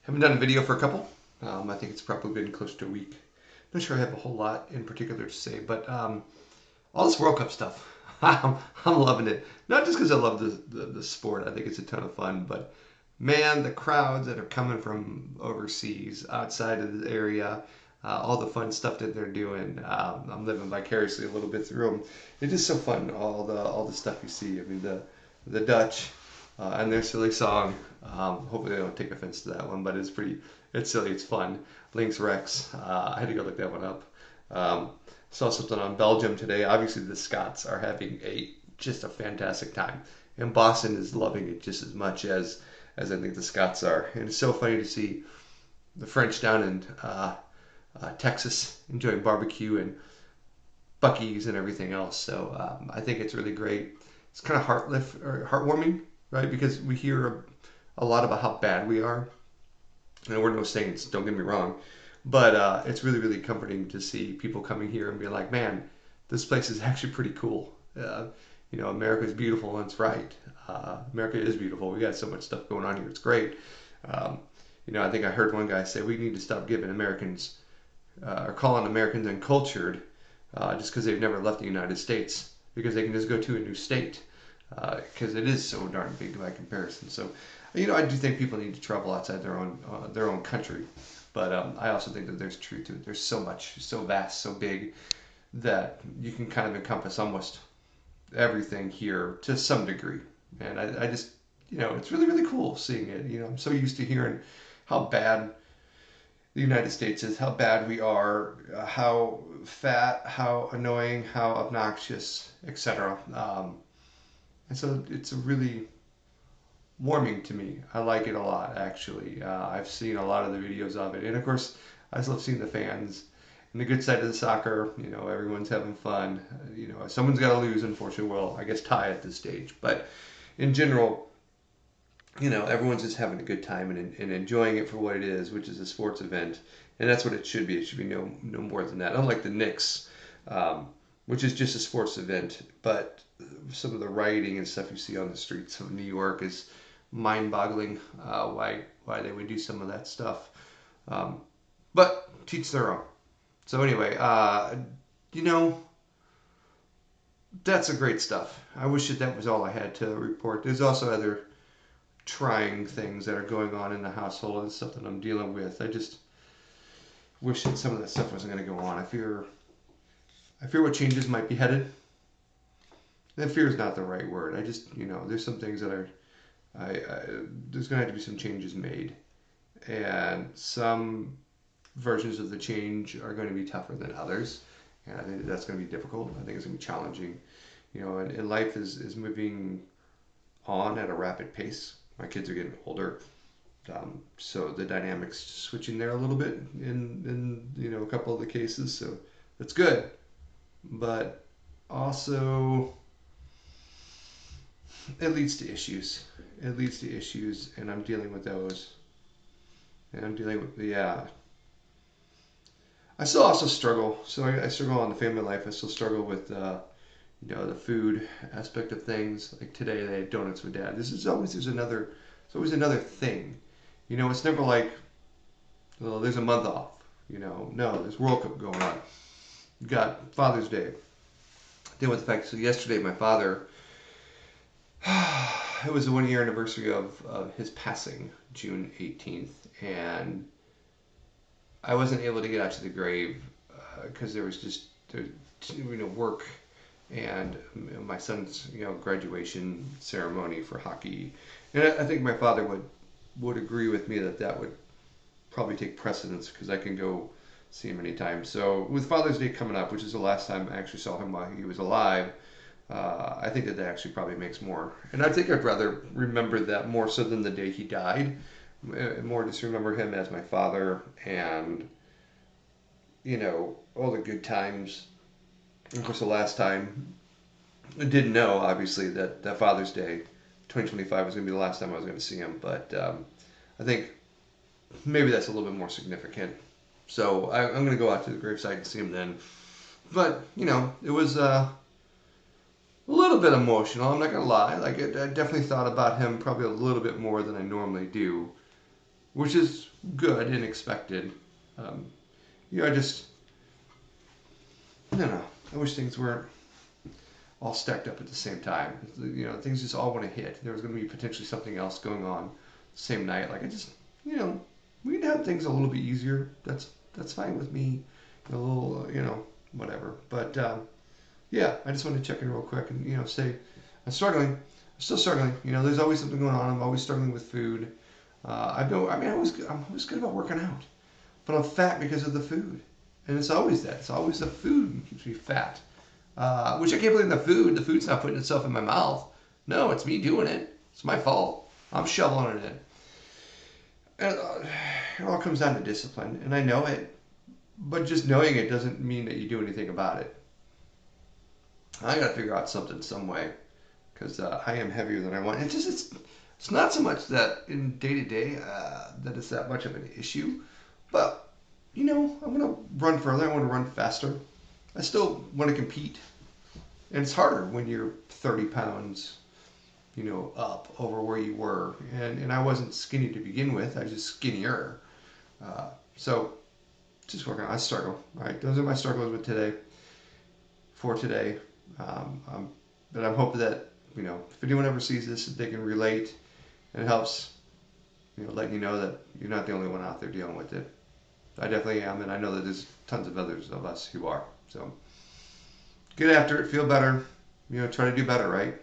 Haven't done a video for a couple. I think it's probably been close to a week. Not sure I have a whole lot in particular to say, but all this World Cup stuff, I'm loving it. Not just because I love the sport, I think it's a ton of fun, but man, the crowds that are coming from overseas, outside of the area, all the fun stuff that they're doing. I'm living vicariously a little bit through them. It's just so fun, all the stuff you see. I mean, the Dutch and their silly song. Hopefully they don't take offense to that one, but it's silly, it's fun. Lynx Rex. I had to go look that one up. Saw something on Belgium today. Obviously, the Scots are having just a fantastic time, and Boston is loving it just as much as I think the Scots are. And it's so funny to see the French down in Texas enjoying barbecue and Buc-ee's and everything else. So I think it's really great. It's kind of heartwarming, right? Because we hear a lot about how bad we are, and we're no saints. Don't get me wrong, but it's really really comforting to see people coming here and being like, man, this place is actually pretty cool. America is beautiful and it's right. America is beautiful. We got so much stuff going on here. It's great. Um, I think I heard one guy say we need to stop giving Americans or calling Americans uncultured just because they've never left the United States because they can just go to a new state because it is so darn big by comparison. So, I do think people need to travel outside their own country, but I also think that there's truth to it. There's so much, so vast, so big that you can kind of encompass almost everything here to some degree. And I just, it's really really cool seeing it. I'm so used to hearing how bad the United States is, how bad we are, how fat, how annoying, how obnoxious, etc. And so it's really warming to me. I like it a lot, actually. I've seen a lot of the videos of it, and of course, I just love seeing the fans and the good side of the soccer. Everyone's having fun. Someone's got to lose, unfortunately. Well, I guess tie at this stage, but in general, everyone's just having a good time and enjoying it for what it is, which is a sports event, and that's what it should be. It should be no more than that. Unlike the Knicks, which is just a sports event, but some of the rioting and stuff you see on the streets of New York is mind-boggling. Why they would do some of that stuff, but teach their own. So anyway, that's a great stuff. I wish that was all I had to report. There's also other trying things that are going on in the household and stuff that I'm dealing with. I just wish that some of that stuff wasn't going to go on. I fear what changes might be headed. And fear is not the right word. I just, there's some things that are, there's going to have to be some changes made. And some versions of the change are going to be tougher than others. And I think that's going to be difficult. I think it's going to be challenging. And life is moving on at a rapid pace. My kids are getting older. So the dynamics switching there a little bit in a couple of the cases. So that's good. But also it leads to issues. It leads to issues, and I'm dealing with those. And I'm dealing with I still also struggle. So I struggle on the family life. I still struggle with the food aspect of things. Like today, they had donuts with Dad. There's always another thing. It's never like, well, there's a month off. No, there's World Cup going on. You got Father's Day. Deal with the fact. So yesterday, my father. It was the 1 year anniversary of his passing, June 18th, and I wasn't able to get out to the grave because there was just work and my son's graduation ceremony for hockey, and I think my father would agree with me that would probably take precedence because I can go see him anytime. So with Father's Day coming up, which is the last time I actually saw him while he was alive, I think that actually probably makes more. And I think I'd rather remember that more so than the day he died. More just remember him as my father and, all the good times. Of course, the last time I didn't know, obviously, that Father's Day 2025 was going to be the last time I was going to see him. But I think maybe that's a little bit more significant. So I'm going to go out to the gravesite and see him then. But, it was a little bit emotional, I'm not going to lie. Like, I definitely thought about him probably a little bit more than I normally do, which is good and expected. Um, you know, I don't know. I wish things weren't all stacked up at the same time. You know, things just all want to hit. There was going to be potentially something else going on the same night. Like I just, you know, we can have things a little bit easier. That's fine with me. A little, you know, whatever. But yeah, I just wanted to check in real quick and say I'm struggling. I'm still struggling. You know, there's always something going on. I'm always struggling with food. I know. I mean, I'm always good about working out, but I'm fat because of the food, and it's always that. It's always the food that keeps me fat. Which I can't blame the food. The food's not putting itself in my mouth. No, it's me doing it. It's my fault. I'm shoveling it in. And it all comes down to discipline, and I know it. But just knowing it doesn't mean that you do anything about it. I got to figure out something some way because I am heavier than I want. It's not so much that in day to day that it's that much of an issue, but I'm gonna run further. I want to run faster. I still want to compete, and it's harder when you're 30 pounds, up over where you were. And I wasn't skinny to begin with. I was just skinnier. So just working on. I struggle. Right, those are my struggles with today. For today, but I'm hoping that if anyone ever sees this, they can relate and it helps. Letting you know that you're not the only one out there dealing with it. I definitely am, and I know that there's tons of others of us who are. So get after it, feel better. Try to do better, right?